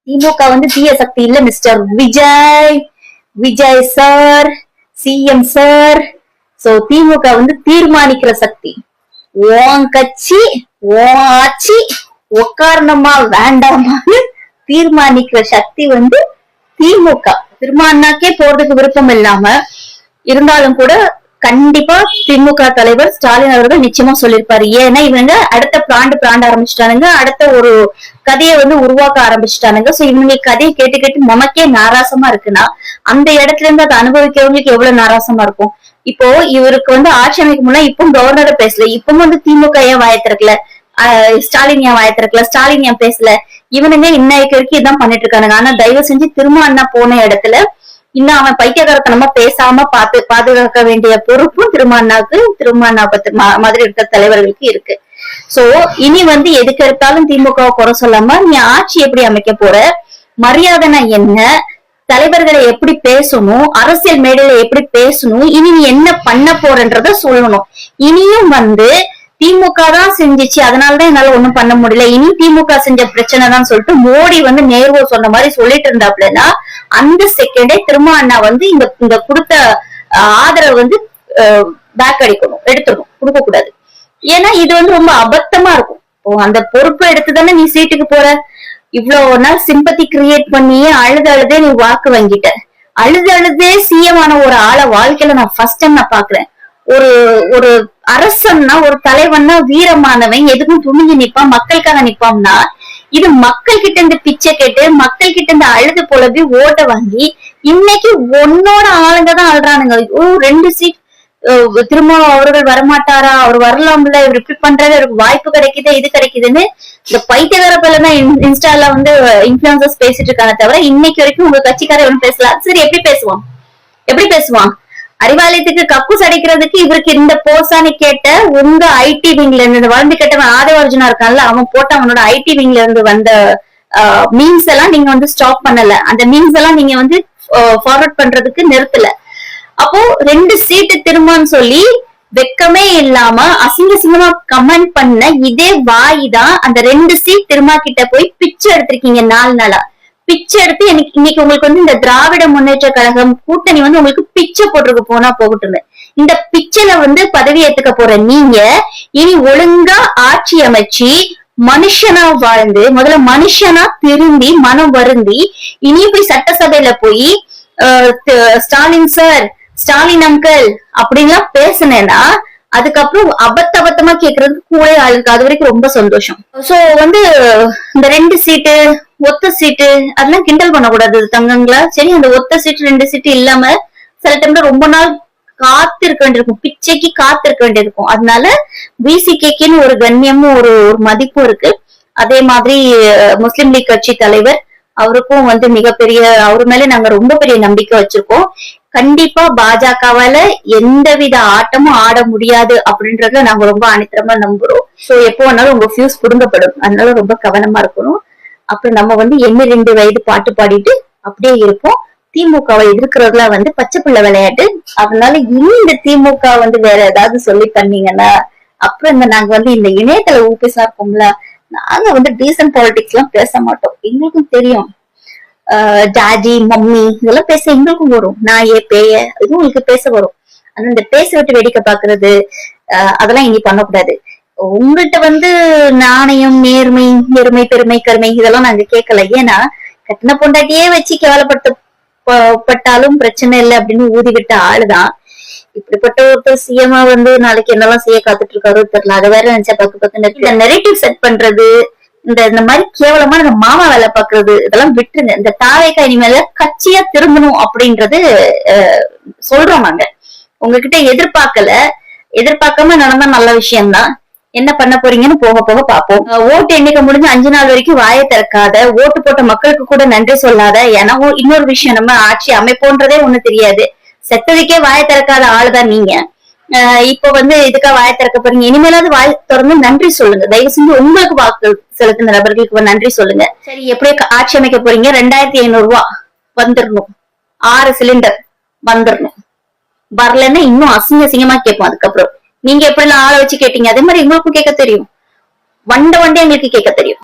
திமுக வந்து தீய சக்தி இல்ல mister Vijay. Vijay sir, CM sir. So DMK வந்து தீர்மானிக்கிற சக்தி. உன் கட்சி உன் ஆட்சி உக்காரணமா வேண்டாமான்னு தீர்மானிக்கிற சக்தி வந்து திமுக. திருமாண்ணாக்கே போறதுக்கு விருப்பம் இல்லாம இருந்தாலும் கூட கண்டிப்பா திமுக தலைவர் ஸ்டாலின் அவர்கள் நிச்சயமா சொல்லிருப்பாரு. ஏன்னா இவங்க அடுத்த பிராண்ட் ஆரம்பிச்சுட்டானுங்க, அடுத்த ஒரு கதையை வந்து உருவாக்க ஆரம்பிச்சுட்டானுங்க. சோ இவங்க கதையை கேட்டு கேட்டு நமக்கே நாராசமா இருக்குன்னா அந்த இடத்துல இருந்து அதை அனுபவிக்கிறவங்களுக்கு எவ்வளவு நாராசமா இருக்கும். இப்போ இவருக்கு வந்து ஆட்சி அமைக்க முடியல, இப்பவும் கவர்னரை பேசல, இப்பவும் வந்து திமுக ஏன் வாய திறக்கல, ஸ்டாலின் ஏன் வாய திறக்கல, ஸ்டாலின் ஏன் பேசல, இவனுங்க இன்னைக்கு வரைக்கும் இதான் பண்ணிட்டு இருக்கானுங்க. ஆனா தயவு செஞ்சு திரும்ப அண்ணா போன இடத்துல இன்னும் அவன் பைத்தியகாரத்தனமா பேசாம பாதுகாக்க வேண்டிய பொறுப்பும் திருமாண்ணாக்கு, திருமாண்ணா மாதிரி இருக்கிற தலைவர்களுக்கு இருக்கு. சோ இனி வந்து எதுக்கு எடுத்தாலும் திமுக குறை சொல்லாம நீ ஆட்சி எப்படி அமைக்க போற, மரியாதைனா என்ன, தலைவர்களை எப்படி பேசணும், அரசியல் மேடையில எப்படி பேசணும், இனி நீ என்ன பண்ண போறன்றத சொல்லணும். இனியும் வந்து திமுக தான் செஞ்சிச்சு, அதனாலதான் என்னால ஒண்ணும் பண்ண முடியல, இனி திமுக செஞ்ச பிரச்சனை தான் சொல்லிட்டு மோடி வந்து நேரு சொன்ன மாதிரி சொல்லிட்டு இருந்தாப்லன்னா அந்த செகண்டே திரும்ப அண்ணா வந்து இந்த கொடுத்த ஆதரவு வந்து பேக் அடிக்கணும், எடுத்துடணும், கொடுக்க கூடாது. ஏன்னா இது வந்து ரொம்ப அபத்தமா இருக்கும். அந்த பொறுப்பை எடுத்துதானே நீ சீட்டுக்கு போற. இவ்வளவு நாள் சிம்பத்தி கிரியேட் பண்ணியே அழுதே நீ வாக்கு வாங்கிட்ட. அழுதே சிஎம் ஆன ஒரு ஆளை வாழ்க்கையில நான் ஃபர்ஸ்ட் டைம் நான் பாக்குறேன். ஒரு அரசன்னா, ஒரு தலைவன்னா வீரமானவன் எதுக்கும் துணிஞ்சு நிப்பான், மக்களுக்காக நிப்பான்னா, இது மக்கள் கிட்ட இருந்து பிச்சை கேட்டு மக்கள் கிட்ட இருந்து அழுது போலவே ஓட்ட வாங்கி இன்னைக்கு உன்னோட ஆளுங்கதான் அழுறானுங்க. 2 சீட் திரும்ப அவர்கள் வரமாட்டாரா, அவர் வரலாம்ல, இவர் இப்படி பண்றது, அவருக்கு வாய்ப்பு கிடைக்குது, இது கிடைக்குதுன்னு இந்த பைத்தியகார பேர்லதான் இன்ஸ்டால வந்து இன்ஃபுளுசர்ஸ் பேசிட்டு இருக்காங்க தவிர இன்னைக்கு வரைக்கும் உங்க கட்சிக்கார எவ்வளவு பேசலாம். சரி, எப்படி பேசுவான் அறிவாலயத்துக்கு கக்கூஸ் அடைக்கிறதுக்கு இவருக்கு இந்த போசான்னு கேட்ட உங்க ஐடி விங்ல இருந்து வளர்ந்து கேட்டவன் ஆதவர்ஜுனா இருக்கான்ல, அவன் போட்ட அவனோட ஐடி விங்ல இருந்து வந்த மீம்ஸ் எல்லாம் நீங்க வந்து ஸ்டாப் பண்ணல, அந்த மீம்ஸ் எல்லாம் நீங்க வந்து ஃபார்வர்ட் பண்றதுக்கு நிறுத்தல. அப்போ 2 சீட்டு திரும்பன்னு சொல்லி வெக்கமே இல்லாம அசிங்கமா கமெண்ட் பண்ண இதே வாய் தான் அந்த 2 சீட் திரும்ப கிட்ட போய் பிச்சை எடுத்திருக்கீங்க. 4 நாளா பிச்சை எடுத்து இன்னைக்கு உங்களுக்கு வந்து இந்த திராவிட முன்னேற்ற கழகம் கூட்டணி வந்து உங்களுக்கு பிச்சை போட்டுருக்கு போனா போகட்டும். இந்த பிச்சைல வந்து பதவி ஏத்துக்க போற நீங்க இனி ஒழுங்கா ஆட்சி அமைச்சு மனுஷனா வாழ்ந்து முதல்ல மனுஷனா திருந்தி மனம் வருந்தி இனி போய் சட்டசபையில போய் ஸ்டாலின் சார், ஸ்டாலின் அங்கிள் அப்படின்லாம் பேசுனேன்னா அதுக்கப்புறம் அபத்தமா கேக்குறதுக்கு கூட ஆளுக்கு அது வரைக்கும் ரொம்ப சந்தோஷம். சோ வந்து இந்த 2 சீட்டு ஒத்த சீட்டு அதெல்லாம் கிண்டல் பண்ணக்கூடாது தங்கங்களா. சரி, அந்த ஒத்த சீட்டு 2 சீட்டு இல்லாம சில டைம்ல ரொம்ப நாள் காத்திருக்க வேண்டியிருக்கும், பிச்சைக்கு காத்திருக்க வேண்டியிருக்கும். அதனால பிசிகேக்குன்னு ஒரு கண்ணியமும் ஒரு மதிப்பும் இருக்கு. அதே மாதிரி முஸ்லிம் லீக் கட்சி தலைவர் அவருக்கும் வந்து மிகப்பெரிய, அவரு மேல நாங்க ரொம்ப பெரிய நம்பிக்கை வச்சிருக்கோம். கண்டிப்பா பாஜகவால எந்தவித ஆட்டமும் ஆட முடியாது அப்படின்றத நாங்க ரொம்ப அனித்தரமா நம்புறோம். சோ எப்போ வேணாலும் உங்க ஃபியூஸ் புடுங்கப்படும், அதனால ரொம்ப கவனமா இருக்கணும். அப்புறம் நம்ம வந்து 2 வயது பாட்டு பாடிட்டு அப்படியே இருப்போம். திமுகவை எதிர்க்கிறதுல வந்து பச்சை பிள்ளை விளையாட்டு. அதனால இனி இந்த திமுக வந்து வேற ஏதாவது சொல்லி பண்ணீங்கன்னா அப்புறம் நாங்க வந்து இந்த இணையதள ஊபிசா இருக்கோம்ல, நாங்க வந்து டீசன்ட் பாலிடிக்ஸ் எல்லாம் பேச மாட்டோம். எங்களுக்கும் தெரியும் டாடி மம்மி இதெல்லாம் பேச எங்களுக்கும் வரும், நாயே பேய இது உங்களுக்கு பேச வரும். ஆனா இந்த பேச விட்டு வேடிக்கை பாக்குறது அதெல்லாம் இனி பண்ணக்கூடாது. உங்கள்கிட்ட வந்து நாணயம், நேர்மை, எருமை, பெருமை, கருமை இதெல்லாம் நாங்க கேட்கல. ஏன்னா கட்டின பொண்டாட்டியே வச்சு கேவலப்பட்டாலும் பிரச்சனை இல்லை அப்படின்னு ஊதி விட்ட ஆளுதான். இப்படிப்பட்ட ஒருத்தர் சிஎம்மா வந்து நாளைக்கு என்னெல்லாம் செய்ய காத்துட்டு இருக்காரோ தெரியல. அதை வேற நினைச்சா பக்கு நெரேட்டிவ் செட் பண்றது, இந்த மாதிரி கேவலமா இந்த மாமா வேலை பாக்குறது இதெல்லாம் விட்டுருங்க. இந்த தாவேக்கா இனிமேல கட்சியா திரும்பணும் அப்படின்றது சொல்றோம் நாங்க. உங்ககிட்ட எதிர்பார்க்காம நடந்தா நல்ல விஷயம்தான். என்ன பண்ண போறீங்கன்னு போக போக பாப்போம். ஓட்டு எண்ணிக்கை முடிஞ்சு 5 நாள் வரைக்கும் வாயை திறக்காத, ஓட்டு போட்ட மக்களுக்கு கூட நன்றி சொல்லாத. ஏன்னா இன்னொரு விஷயம், நம்ம ஆட்சி அமைப்போன்றதே ஒண்ணு தெரியாது, செத்ததுக்கே வாயை திறக்காத ஆளுதான் நீங்க. இப்ப வந்து இதுக்காக வாயை திறக்க போறீங்க, இனிமேலாவது வாய் திறந்து நன்றி சொல்லுங்க. தயவு செஞ்சு உங்களுக்கு வாக்கு செலுத்தின நபர்களுக்கு நன்றி சொல்லுங்க. சரி, எப்படி ஆட்சி அமைக்க போறீங்க? 2500 ரூபாய் வந்துடணும், 6 சிலிண்டர் வந்துடணும். வரலன்னா இன்னும் அசிங்கமா கேட்போம். அதுக்கப்புறம் நீங்க எப்படி ஆளை வச்சு கேட்டீங்க அதே மாதிரி எங்களுக்கும் கேட்க தெரியும், வண்டை எங்களுக்கு கேட்க தெரியும்.